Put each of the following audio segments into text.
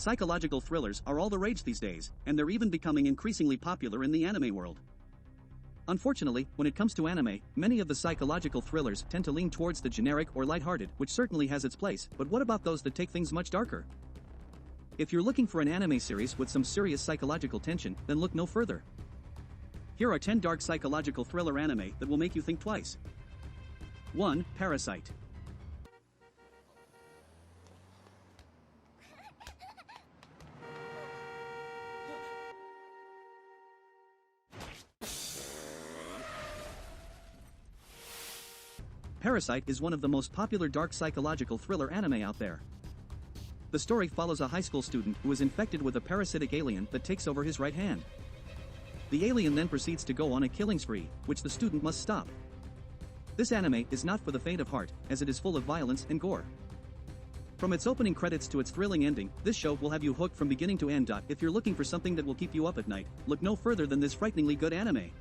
Psychological thrillers are all the rage these days, and they're even becoming increasingly popular in the anime world. Unfortunately, when it comes to anime, many of the psychological thrillers tend to lean towards the generic or lighthearted, which certainly has its place, but what about those that take things much darker? If you're looking for an anime series with some serious psychological tension, then look no further. Here are 10 dark psychological thriller anime that will make you think twice. 1. Parasyte. Parasyte is one of the most popular dark psychological thriller anime out there. The story follows a high school student who is infected with a parasitic alien that takes over his right hand. The alien then proceeds to go on a killing spree, which the student must stop. This anime is not for the faint of heart, as it is full of violence and gore. From its opening credits to its thrilling ending, this show will have you hooked from beginning to end. If you're looking for something that will keep you up at night, look no further than this frighteningly good anime.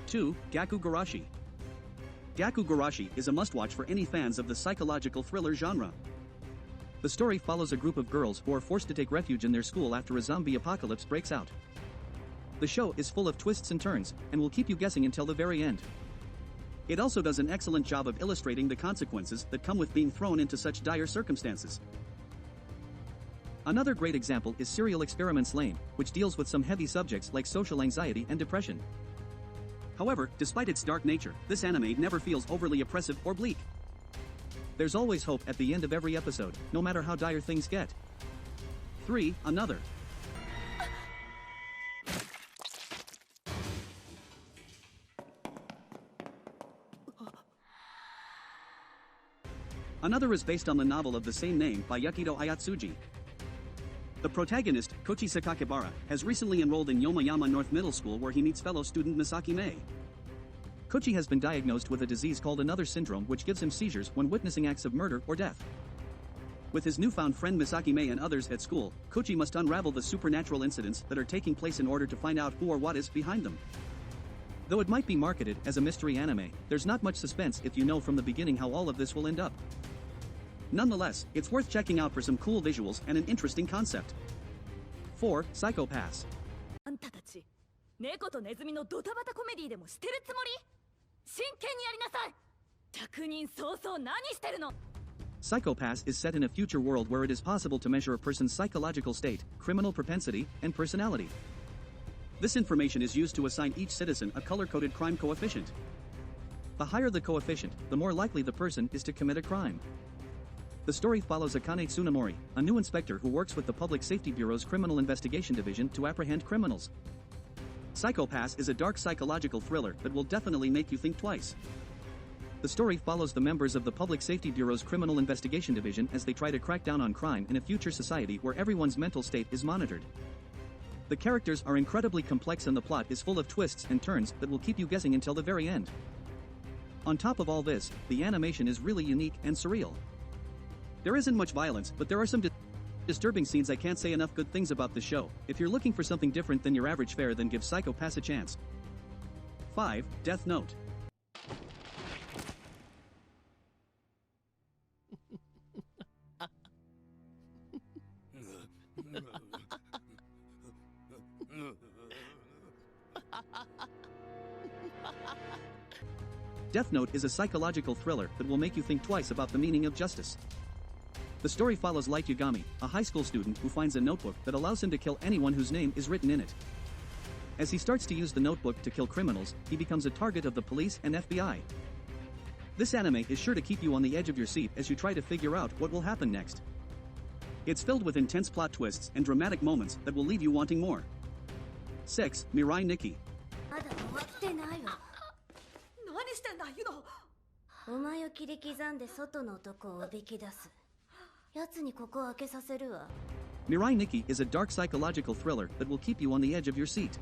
2. Gakkou Gurashi. Gakkou Gurashi is a must-watch for any fans of the psychological thriller genre. The story follows a group of girls who are forced to take refuge in their school after a zombie apocalypse breaks out. The show is full of twists and turns, and will keep you guessing until the very end. It also does an excellent job of illustrating the consequences that come with being thrown into such dire circumstances. Another great example is Serial Experiments Lane, which deals with some heavy subjects like social anxiety and depression. However, despite its dark nature, this anime never feels overly oppressive or bleak. There's always hope at the end of every episode, no matter how dire things get. 3. Another. Another is based on the novel of the same name by Yukito Ayatsuji. The protagonist, Kochi Sakakibara, has recently enrolled in Yomayama North Middle School where he meets fellow student Misaki Mei. Kochi has been diagnosed with a disease called another syndrome which gives him seizures when witnessing acts of murder or death. With his newfound friend Misaki Mei and others at school, Kochi must unravel the supernatural incidents that are taking place in order to find out who or what is behind them. Though it might be marketed as a mystery anime, there's not much suspense if you know from the beginning how all of this will end up. Nonetheless, it's worth checking out for some cool visuals and an interesting concept. 4. Psychopaths. あんたたち、猫とネズミのドタバタコメディでもしてるつもり？真剣にやりなさい。着任早々何してるの？ Psychopaths is set in a future world where it is possible to measure a person's psychological state, criminal propensity, and personality. This information is used to assign each citizen a color-coded crime coefficient. The higher the coefficient, the more likely the person is to commit a crime. The story follows Akane Tsunemori, a new inspector who works with the Public Safety Bureau's Criminal Investigation Division to apprehend criminals. Psychopaths is a dark psychological thriller that will definitely make you think twice. The story follows the members of the Public Safety Bureau's Criminal Investigation Division as they try to crack down on crime in a future society where everyone's mental state is monitored. The characters are incredibly complex and the plot is full of twists and turns that will keep you guessing until the very end. On top of all this, the animation is really unique and surreal. There isn't much violence, but there are some disturbing scenes. I can't say enough good things about the show. If you're looking for something different than your average fare, then give Psychopaths a chance. 5. Death Note. Death Note is a psychological thriller that will make you think twice about the meaning of justice. The story follows Light Yagami, a high school student who finds a notebook that allows him to kill anyone whose name is written in it. As he starts to use the notebook to kill criminals, he becomes a target of the police and FBI. This anime is sure to keep you on the edge of your seat as you try to figure out what will happen next. It's filled with intense plot twists and dramatic moments that will leave you wanting more. 6. Mirai Nikki. まだ終わってないわ。何してんだ、ユノ。お前を切り刻んで外の男をおびき出す。奴にここを開けさせるわ。Mirai Nikki is a dark psychological thriller that will keep you on the edge of your seat.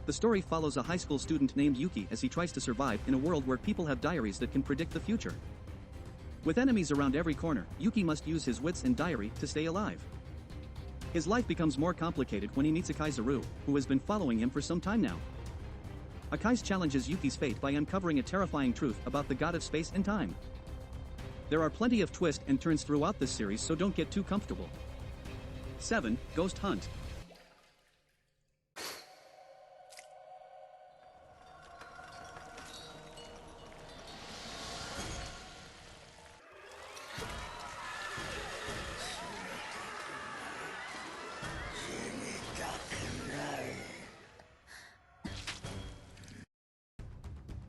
The story follows a high school student named Yuki as he tries to survive in a world where people have diaries that can predict the future. With enemies around every corner, Yuki must use his wits and diary to stay alive. His life becomes more complicated when he meets Akai Zaru, who has been following him for some time now. Akai challenges Yuki's fate by uncovering a terrifying truth about the god of space and time. There are plenty of twists and turns throughout this series, so don't get too comfortable. 7. Ghost Hunt.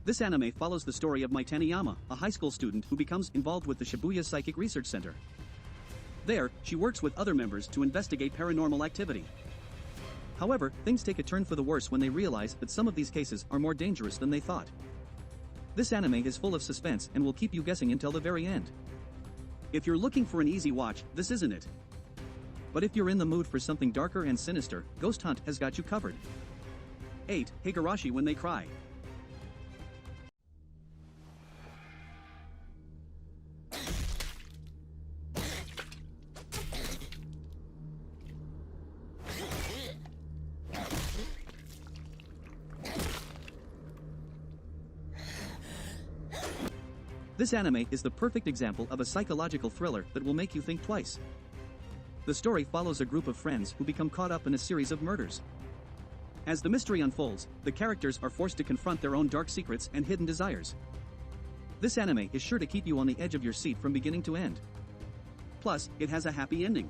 This anime follows the story of Mai Taniyama, a high school student who becomes involved with the Shibuya Psychic Research Center. There, she works with other members to investigate paranormal activity. However, things take a turn for the worse when they realize that some of these cases are more dangerous than they thought. This anime is full of suspense and will keep you guessing until the very end. If you're looking for an easy watch, this isn't it. But if you're in the mood for something darker and sinister, Ghost Hunt has got you covered. 8. Higurashi When They Cry. This anime is the perfect example of a psychological thriller that will make you think twice. The story follows a group of friends who become caught up in a series of murders. As the mystery unfolds, the characters are forced to confront their own dark secrets and hidden desires. This anime is sure to keep you on the edge of your seat from beginning to end. Plus, it has a happy ending.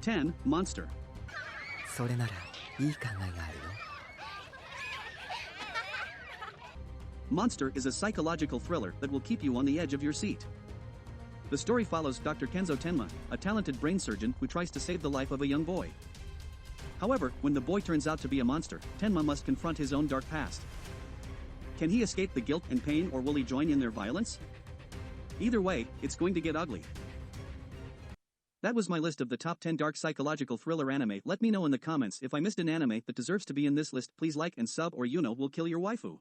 10. Monster. それならいい考えがあるよ。 Monster is a psychological thriller that will keep you on the edge of your seat. The story follows Dr. Kenzo Tenma, a talented brain surgeon who tries to save the life of a young boy. However, when the boy turns out to be a monster, Tenma must confront his own dark past. Can he escape the guilt and pain, or will he join in their violence? Either way, it's going to get ugly. That was my list of the top 10 dark psychological thriller anime. Let me know in the comments if I missed an anime that deserves to be in this list. Please like and sub, or we'll kill your waifu.